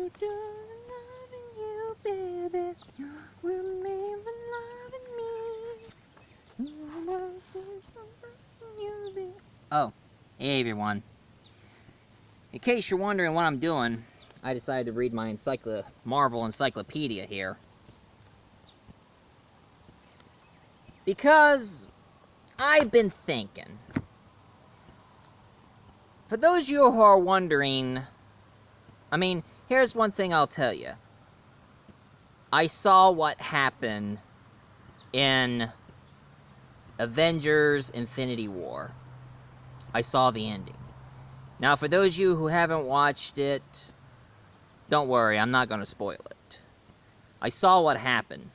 loving you, baby. Remember loving me. Oh, hey everyone. In case you're wondering what I'm doing, I decided to read my Marvel Encyclopedia here. Because I've been thinking. For those of you who are wondering, here's one thing I'll tell you. I saw what happened in Avengers Infinity War. I saw the ending. Now, for those of you who haven't watched it, don't worry, I'm not going to spoil it. I saw what happened.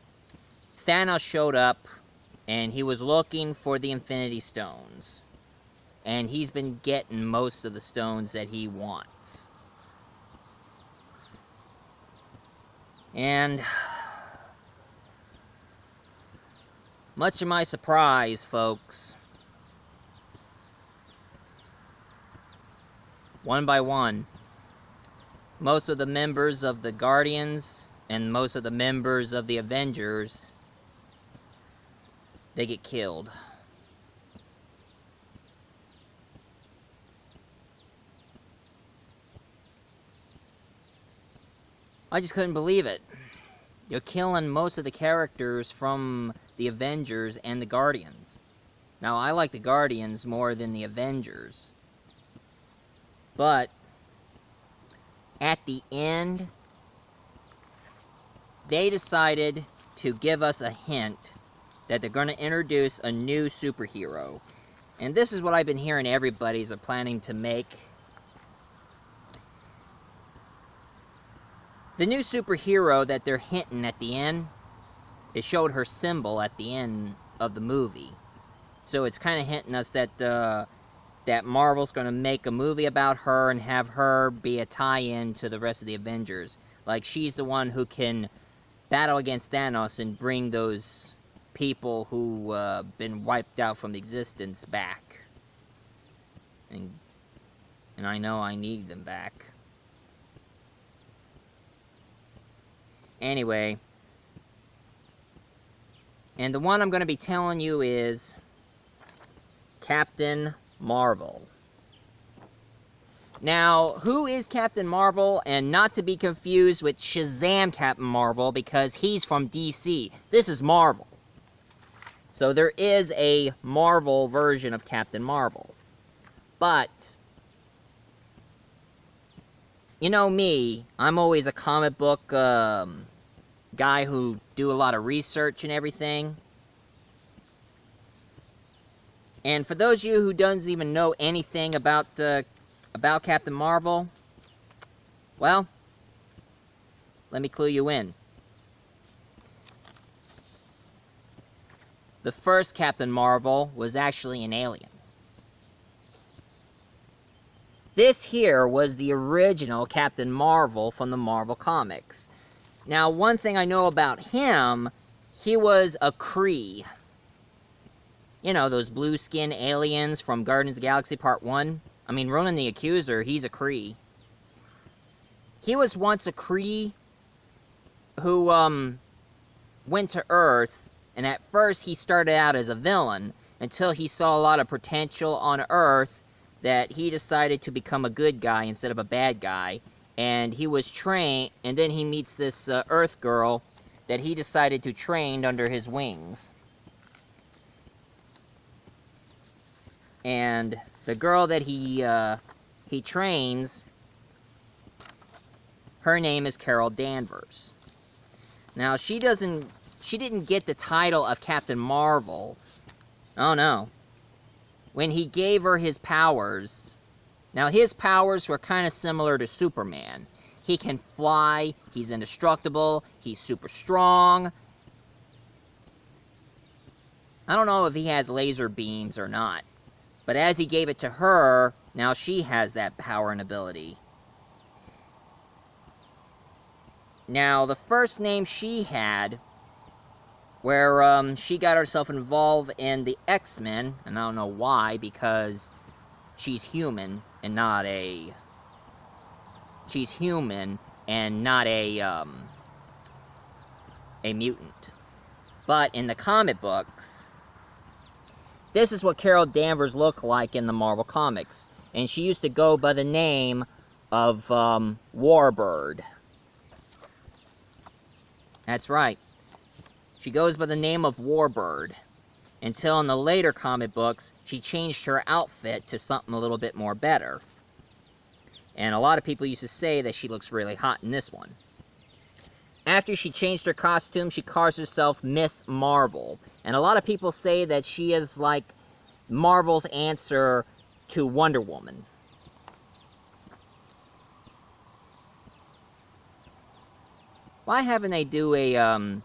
Thanos showed up, and he was looking for the Infinity Stones. And he's been getting most of the stones that he wants. And much to my surprise, folks, one by one, most of the members of the Guardians and most of the members of the Avengers, they get killed. I just couldn't believe it. You're killing most of the characters from the Avengers and the Guardians. Now, I like the Guardians more than the Avengers. But at the end, they decided to give us a hint that they're going to introduce a new superhero. And this is what I've been hearing everybody's planning to make. The new superhero that they're hinting at the end, it showed her symbol at the end of the movie. So it's kind of hinting us that that Marvel's going to make a movie about her and have her be a tie-in to the rest of the Avengers. Like, she's the one who can battle against Thanos and bring those people who been wiped out from existence back. And I know I need them back. Anyway, and the one I'm going to be telling you is Captain Marvel. Now, who is Captain Marvel? And not to be confused with Shazam Captain Marvel, because he's from DC. This is Marvel. So there is a Marvel version of Captain Marvel. But you know me, I'm always a comic book guy who do a lot of research and everything. And for those of you who doesn't even know anything about Captain Marvel, well, let me clue you in. The first Captain Marvel was actually an alien. This here was the original Captain Marvel from the Marvel Comics. Now, one thing I know about him, he was a Kree. You know, those blue-skinned aliens from Guardians of the Galaxy Part 1. I mean, Ronan the Accuser, he's a Kree. He was once a Kree who, went to Earth, and at first he started out as a villain, until he saw a lot of potential on Earth, that he decided to become a good guy instead of a bad guy. And he was trained, and then he meets this Earth girl that he decided to train under his wings. And the girl that he trains, her name is Carol Danvers. Now, she didn't get the title of Captain Marvel. Oh no. When he gave her his powers, now his powers were kind of similar to Superman. He can fly, he's indestructible, he's super strong. I don't know if he has laser beams or not, but as he gave it to her, now she has that power and ability. Now, the first name she had, where she got herself involved in the X-Men, and I don't know why, because she's human and not a... She's human, and not a mutant. But in the comic books, this is what Carol Danvers looked like in the Marvel Comics. And she used to go by the name of Warbird. That's right. She goes by the name of Warbird. Until in the later comic books, she changed her outfit to something a little bit more better. And a lot of people used to say that she looks really hot in this one. After she changed her costume, she calls herself Miss Marvel. And a lot of people say that she is like Marvel's answer to Wonder Woman. Why haven't they do a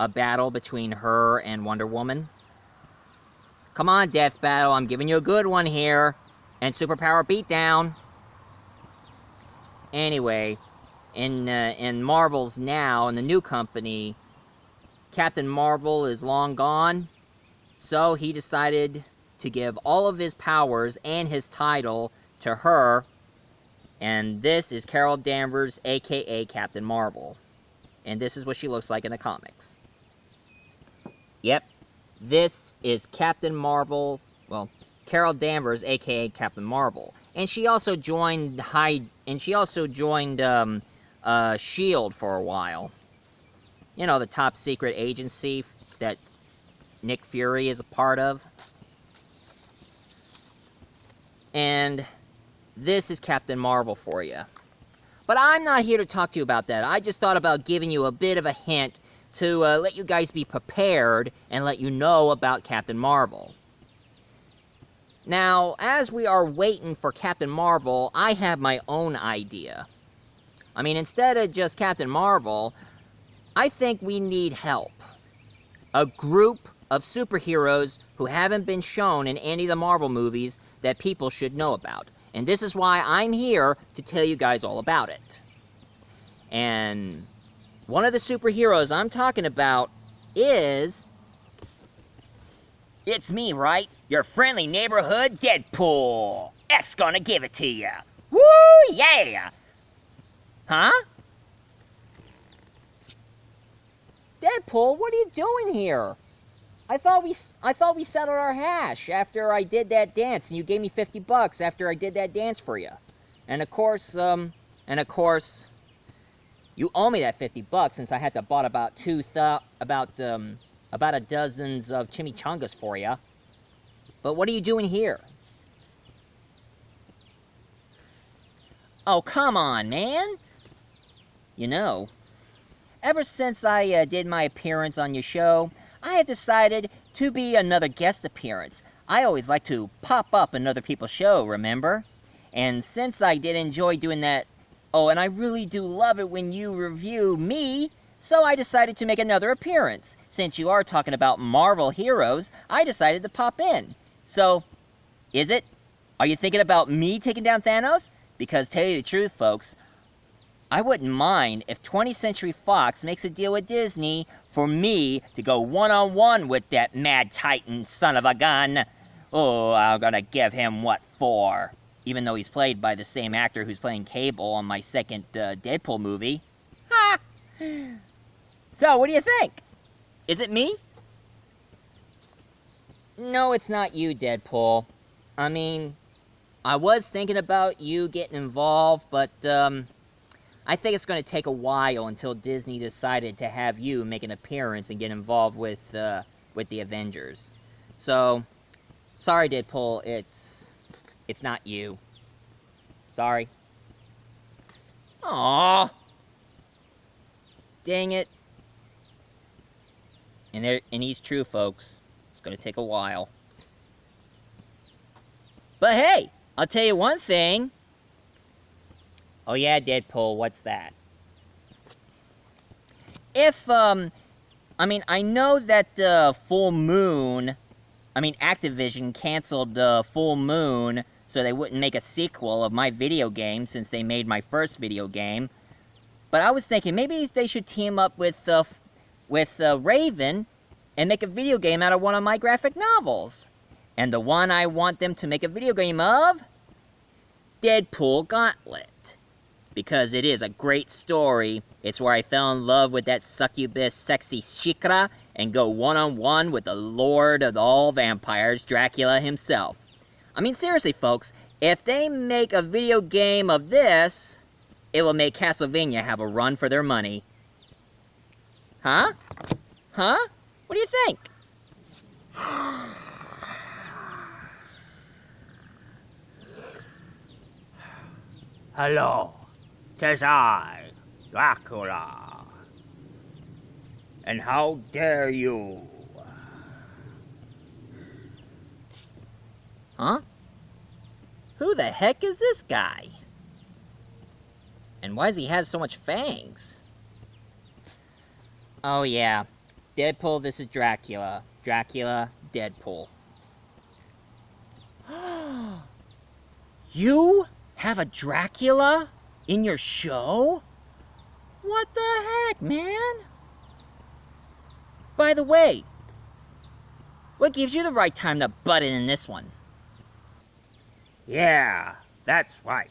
battle between her and Wonder Woman? Come on, Death Battle, I'm giving you a good one here. And Superpower Beatdown. Anyway, in Marvel's now, in the new company, Captain Marvel is long gone. So he decided to give all of his powers and his title to her. And this is Carol Danvers, aka Captain Marvel. And this is what she looks like in the comics. Yep. This is Captain Marvel, well, Carol Danvers, aka Captain Marvel. And she also joined S.H.I.E.L.D. for a while. You know, the top secret agency that Nick Fury is a part of. And this is Captain Marvel for you. But I'm not here to talk to you about that. I just thought about giving you a bit of a hint to let you guys be prepared and let you know about Captain Marvel. Now, as we are waiting for Captain Marvel, I have my own idea. I mean, instead of just Captain Marvel, I think we need help. A group of superheroes who haven't been shown in any of the Marvel movies that people should know about. And this is why I'm here to tell you guys all about it. And one of the superheroes I'm talking about is... It's me, right? Your friendly neighborhood Deadpool. X gonna give it to ya. Woo, yeah! Huh? Deadpool, what are you doing here? I thought we settled our hash after I did that dance, and you gave me $50 after I did that dance for you. And of course, you owe me that $50 since I had to bought about a dozens of chimichangas for you. But what are you doing here? Oh, come on, man. You know, ever since I did my appearance on your show, I have decided to be another guest appearance. I always like to pop up in other people's show, remember? And since I did enjoy doing that, oh, and I really do love it when you review me, so I decided to make another appearance. Since you are talking about Marvel heroes, I decided to pop in. So, is it? Are you thinking about me taking down Thanos? Because tell you the truth, folks, I wouldn't mind if 20th Century Fox makes a deal with Disney for me to go one-on-one with that mad titan son of a gun. Oh, I'm gonna give him what for? Even though he's played by the same actor who's playing Cable on my second Deadpool movie. Ha! So, what do you think? Is it me? No, it's not you, Deadpool. I mean, I was thinking about you getting involved, but I think it's going to take a while until Disney decided to have you make an appearance and get involved with the Avengers. So, sorry, Deadpool, it's not you. Sorry. Aww. Dang it. And he's true, folks. It's going to take a while. But hey, I'll tell you one thing. Oh yeah, Deadpool, what's that? If, I mean, I know that Full Moon, Activision canceled Full Moon so they wouldn't make a sequel of my video game since they made my first video game. But I was thinking maybe they should team up with Raven and make a video game out of one of my graphic novels. And the one I want them to make a video game of? Deadpool Gauntlet. because it is a great story. It's where I fell in love with that succubus sexy Shikra and go one-on-one with the lord of all vampires, Dracula himself. I mean, seriously, folks, if they make a video game of this, it will make Castlevania have a run for their money. Huh? Huh? What do you think? Hello, 'tis I, Dracula. And how dare you? Huh? Who the heck is this guy? And why does he have so much fangs? Oh yeah, Deadpool, this is Dracula. Dracula, Deadpool. You have a Dracula in your show? What the heck, man? By the way, what gives you the right time to butt in this one? Yeah, that's right.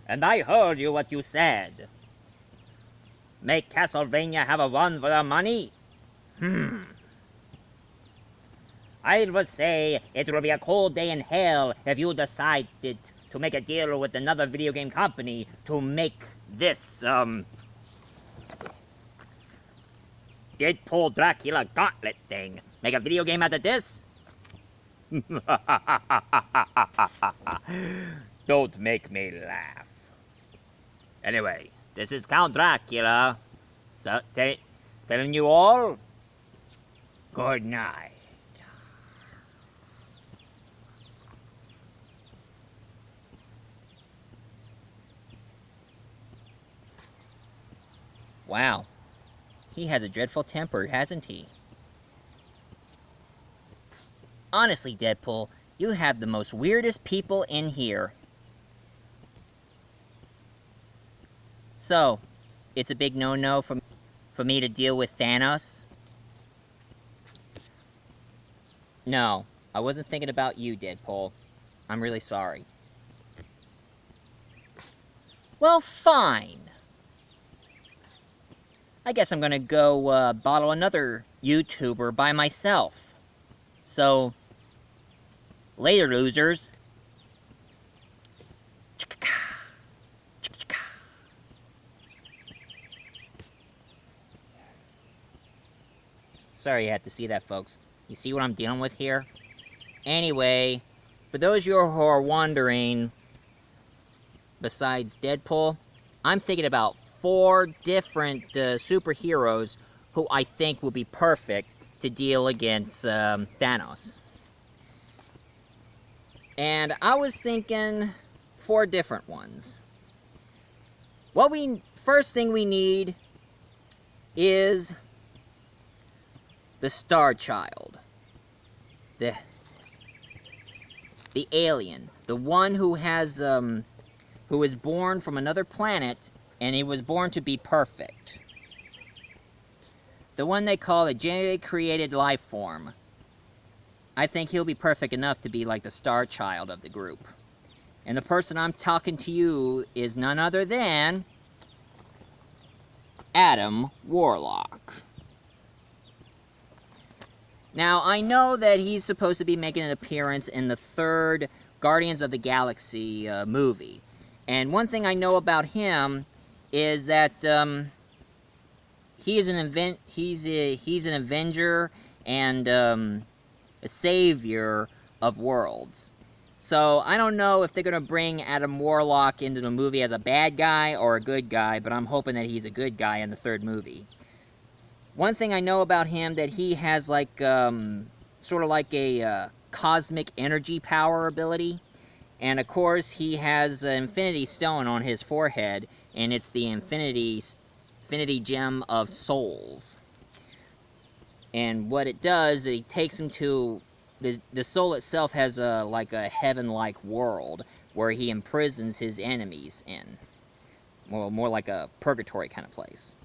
And I heard you what you said. Make Castlevania have a run for their money? I will say it will be a cold day in hell if you decided to make a deal with another video game company to make this, Deadpool Dracula Gauntlet thing. Make a video game out of this? Don't make me laugh. Anyway, this is Count Dracula. So, telling you all, good night. Wow, he has a dreadful temper, hasn't he? Honestly, Deadpool, you have the most weirdest people in here. So, it's a big no-no for me to deal with Thanos? No, I wasn't thinking about you, Deadpool. I'm really sorry. Well, fine. I guess I'm gonna go bottle another YouTuber by myself. So, later, losers. Sorry you had to see that, folks. You see what I'm dealing with here? Anyway, for those of you who are wondering, besides Deadpool, I'm thinking about 4 different superheroes who I think will be perfect to deal against Thanos. And I was thinking 4 different ones. First thing we need is the Star Child. The alien. The one who has, who is born from another planet, and he was born to be perfect. The one they call a genetically created life form. I think he'll be perfect enough to be like the Star Child of the group. And the person I'm talking to you is none other than Adam Warlock. Now, I know that he's supposed to be making an appearance in the 3rd Guardians of the Galaxy movie. And one thing I know about him is that he's an Avenger and a savior of worlds. So I don't know if they're going to bring Adam Warlock into the movie as a bad guy or a good guy, but I'm hoping that he's a good guy in the 3rd movie. One thing I know about him, that he has like, sort of like a cosmic energy power ability. And of course, he has an Infinity Stone on his forehead, and it's the Infinity Gem of Souls. And what it does, it takes him to... The soul itself has like a heaven-like world, where he imprisons his enemies in. Well, more like a purgatory kind of place.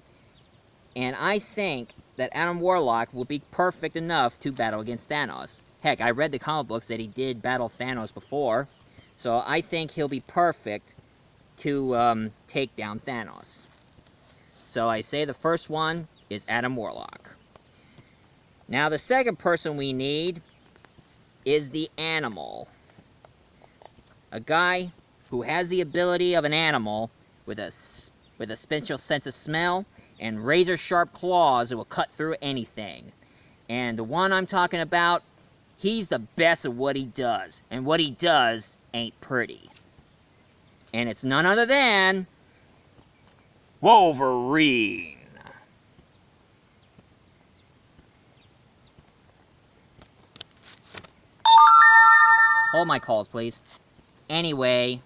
And I think that Adam Warlock will be perfect enough to battle against Thanos. Heck, I read the comic books that he did battle Thanos before, so I think he'll be perfect to take down Thanos. So I say the first one is Adam Warlock. Now the second person we need is the Animal. A guy who has the ability of an animal with a special sense of smell and razor-sharp claws that will cut through anything. And the one I'm talking about, he's the best at what he does. And what he does ain't pretty. And it's none other than Wolverine. Hold my calls, please. Anyway,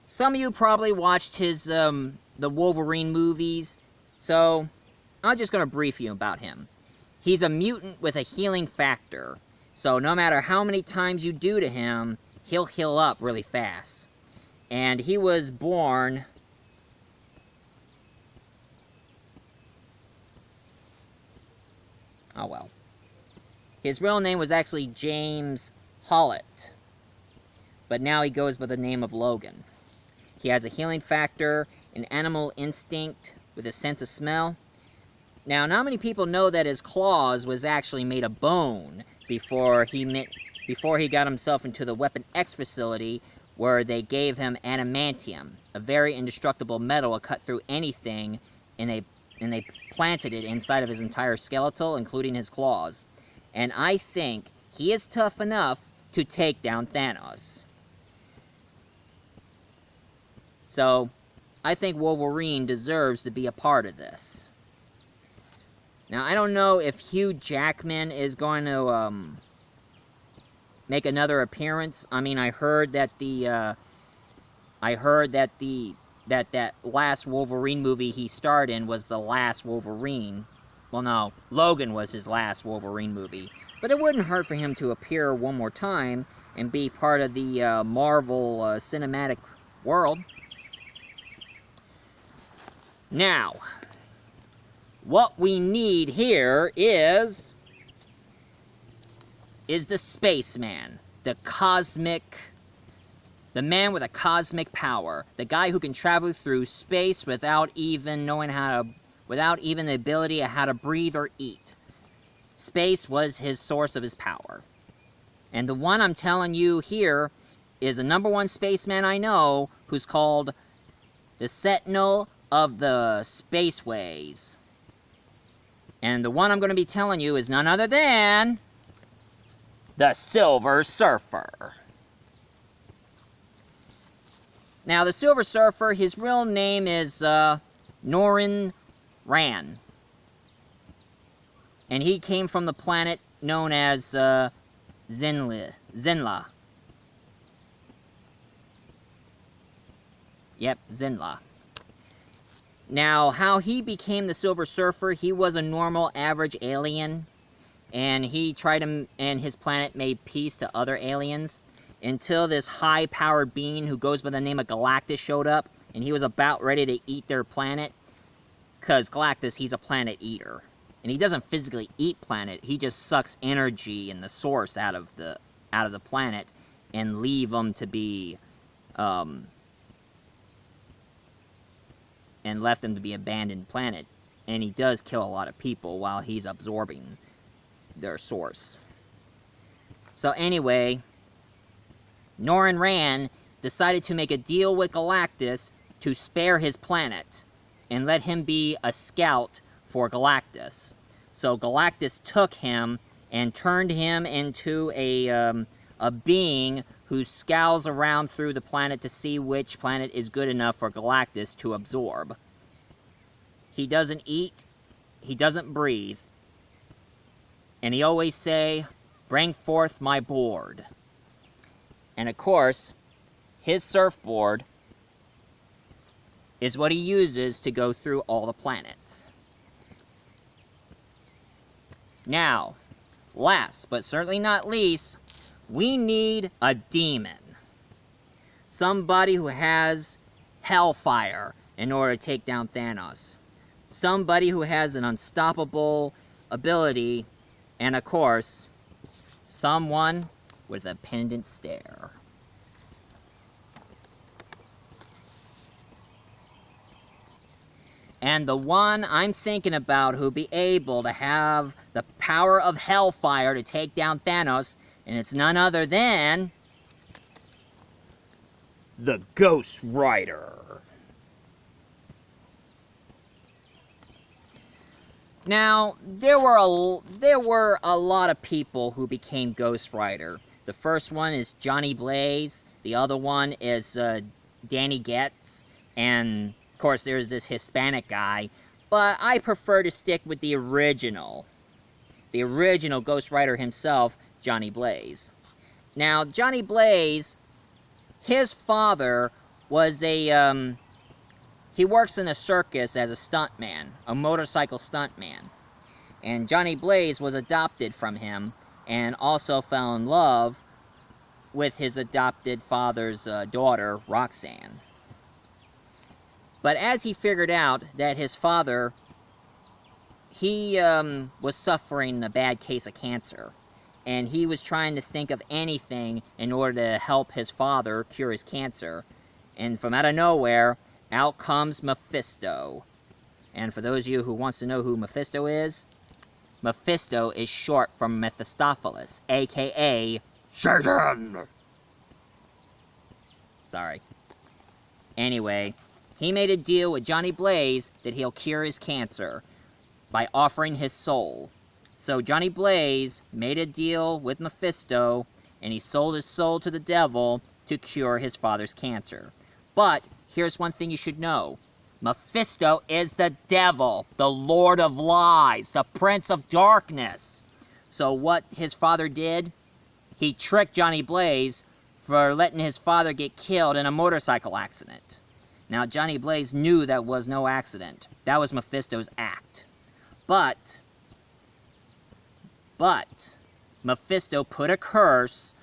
some of you probably watched his, the Wolverine movies, so I'm just gonna brief you about him. He's a mutant with a healing factor, so no matter how many times you do to him, he'll heal up really fast. And he was born... Oh well. His real name was actually James Howlett, but now he goes by the name of Logan. He has a healing factor, an animal instinct with a sense of smell. Now, not many people know that his claws was actually made of bone before he got himself into the Weapon X facility, where they gave him adamantium, a very indestructible metal that cut through anything, and they planted it inside of his entire skeletal, including his claws. And I think he is tough enough to take down Thanos. So, I think Wolverine deserves to be a part of this. Now, I don't know if Hugh Jackman is going to make another appearance. I mean, I heard that that last Wolverine movie he starred in was the last Wolverine. Well, no, Logan was his last Wolverine movie. But it wouldn't hurt for him to appear one more time and be part of the Marvel cinematic world. Now, what we need here is the spaceman, the man with a cosmic power, the guy who can travel through space without even the ability of how to breathe or eat. Space was his source of his power. And the one I'm telling you here is the #1 spaceman I know, who's called the Sentinel of the Spaceways. And the one I'm going to be telling you is none other than the Silver Surfer. Now, the Silver Surfer, his real name is Norrin Ran. And he came from the planet known as Zenla. Yep, Zenla. Now, how he became the Silver Surfer, he was a normal, average alien. And and his planet made peace to other aliens. Until this high-powered being who goes by the name of Galactus showed up. And he was about ready to eat their planet. Because Galactus, he's a planet eater. And he doesn't physically eat planet, he just sucks energy and the source out of the planet and leave them to be and left them to be abandoned planet. And he does kill a lot of people while he's absorbing their source. So anyway, Norrin Ran decided to make a deal with Galactus to spare his planet and let him be a scout for Galactus. So Galactus took him and turned him into a being who scowls around through the planet to see which planet is good enough for Galactus to absorb. He doesn't eat, he doesn't breathe, and he always say, "Bring forth my board." And of course, his surfboard is what he uses to go through all the planets. Now, last but certainly not least, we need a demon. Somebody who has hellfire in order to take down Thanos. Somebody who has an unstoppable ability, and of course, Someone with a pendant stare. And the one I'm thinking about who'll be able to have the power of hellfire to take down Thanos, and it's none other than The Ghost Rider. Now, there were a lot of people who became Ghost Rider. The first one is Johnny Blaze. The other one is Danny Getz. And, of course, there's this Hispanic guy. But I prefer to stick with the original. The original Ghost Rider himself, Johnny Blaze. Now, Johnny Blaze, his father was a... He works in a circus as a stuntman, a motorcycle stuntman. And Johnny Blaze was adopted from him and also fell in love with his adopted father's daughter, Roxanne. But as he figured out that his father, he was suffering a bad case of cancer. And he was trying to think of anything in order to help his father cure his cancer. And from out of nowhere, out comes Mephisto. And for those of you who wants to know who Mephisto is short for Mephistopheles, a.k.a. Satan! Sorry. Anyway, he made a deal with Johnny Blaze that he'll cure his cancer by offering his soul. So Johnny Blaze made a deal with Mephisto, and he sold his soul to the devil to cure his father's cancer. But here's one thing you should know. Mephisto is the devil, the Lord of Lies, the Prince of Darkness. So what his father did, he tricked Johnny Blaze for letting his father get killed in a motorcycle accident. Now, Johnny Blaze knew that was no accident. That was Mephisto's act. But Mephisto put a curse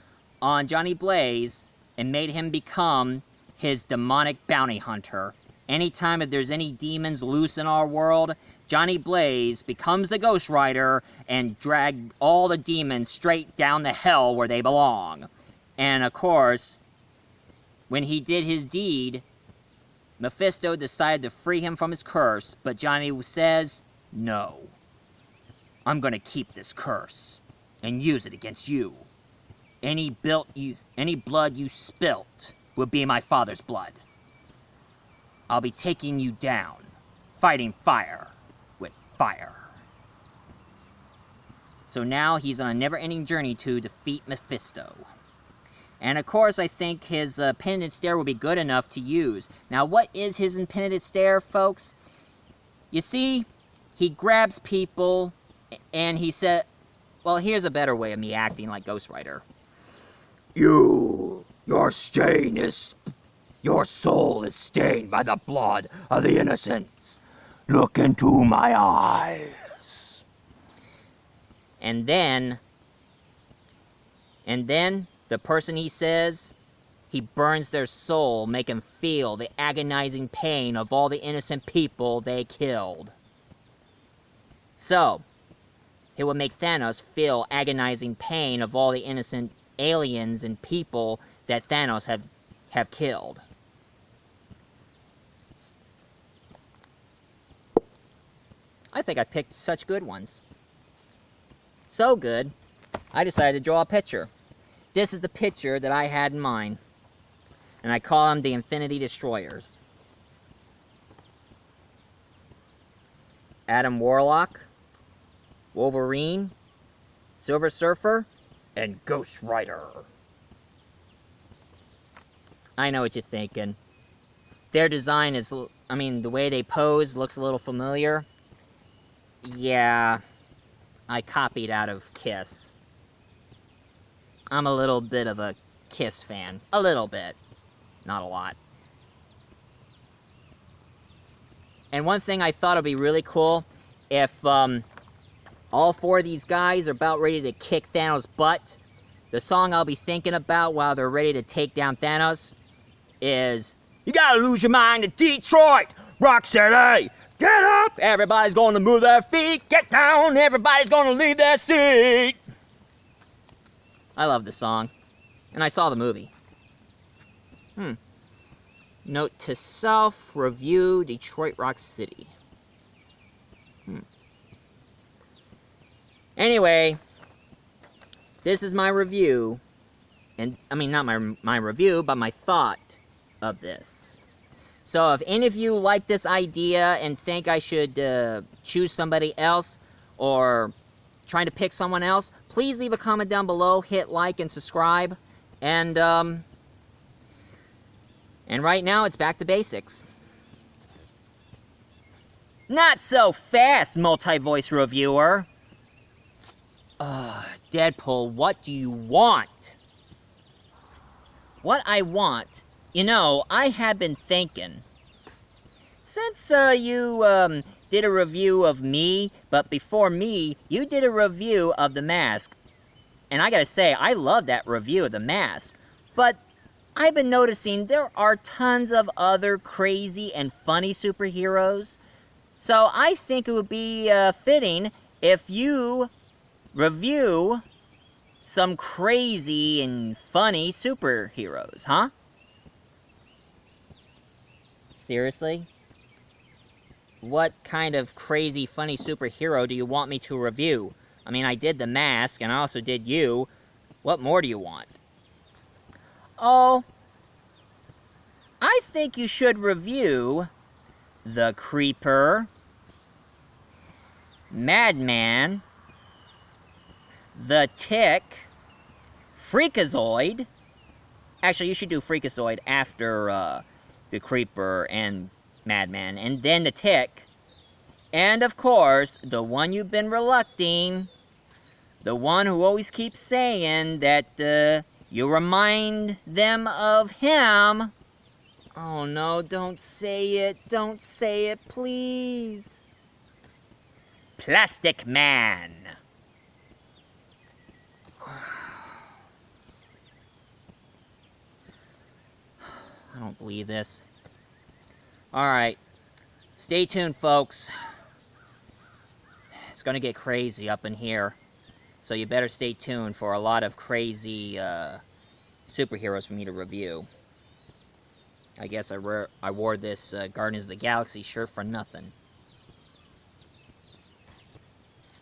on Johnny Blaze and made him become his demonic bounty hunter. Anytime that there's any demons loose in our world, Johnny Blaze becomes the Ghost Rider and drag all the demons straight down the hell where they belong. And of course, when he did his deed, Mephisto decided to free him from his curse, but Johnny says, "No. I'm gonna keep this curse and use it against you. Any blood you spilt will be my father's blood. I'll be taking you down, fighting fire with fire." So now he's on a never-ending journey to defeat Mephisto. And of course, I think his pendant stare will be good enough to use. Now, what is his pendant stare, folks? You see, he grabs people and he said, well, here's a better way of me acting like Ghost Rider. Your soul is stained by the blood of the innocents. Look into my eyes. And then the person he says, he burns their soul, make them feel the agonizing pain of all the innocent people they killed. So, he will make Thanos feel agonizing pain of all the innocent aliens and people that Thanos have killed. I think I picked such good ones. So good, I decided to draw a picture. This is the picture that I had in mind, and I call them the Infinity Destroyers. Adam Warlock, Wolverine, Silver Surfer, and Ghost Rider. I know what you're thinking. Their design is, the way they pose looks a little familiar. Yeah, I copied out of Kiss. I'm a little bit of a Kiss fan. A little bit. Not a lot. And one thing I thought would be really cool, if all four of these guys are about ready to kick Thanos' butt, the song I'll be thinking about while they're ready to take down Thanos is, "You gotta lose your mind to Detroit, Rock City! Get up! Everybody's gonna move their feet! Get down! Everybody's gonna leave their seat!" I love the song. And I saw the movie. Note to self, review Detroit Rock City. Anyway, this is my review. And, I mean, not my review, but my thought of this. So if any of you like this idea and think I should choose somebody else or trying to pick someone else, please leave a comment down below, hit like and subscribe, and right now it's back to basics. Not so fast, multi-voice reviewer. Deadpool, what do you want? What I want, you know, I have been thinking. Since you did a review of me, but before me, you did a review of The Mask. And I gotta say, I love that review of The Mask. But I've been noticing there are tons of other crazy and funny superheroes. So I think it would be fitting if you review some crazy and funny superheroes, huh? Seriously? What kind of crazy, funny superhero do you want me to review? I mean, I did The Mask, and I also did you. What more do you want? Oh, I think you should review The Creeper, Madman, The Tick, Freakazoid. Actually, you should do Freakazoid after The Creeper and Madman, and then The Tick. And, of course, the one you've been relucting, the one who always keeps saying that you remind them of him. Oh, no, don't say it. Don't say it, please. Plastic Man. I don't believe this. Alright. Stay tuned, folks. It's gonna get crazy up in here. So you better stay tuned for a lot of crazy superheroes for me to review. I guess I wore this Guardians of the Galaxy shirt for nothing.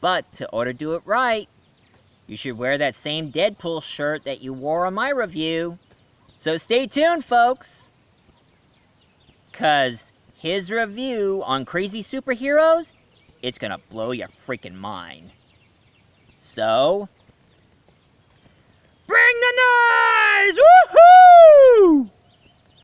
But, in order to do it right, you should wear that same Deadpool shirt that you wore on my review. So stay tuned, folks! 'Cause his review on crazy superheroes, it's gonna blow your freaking mind. So,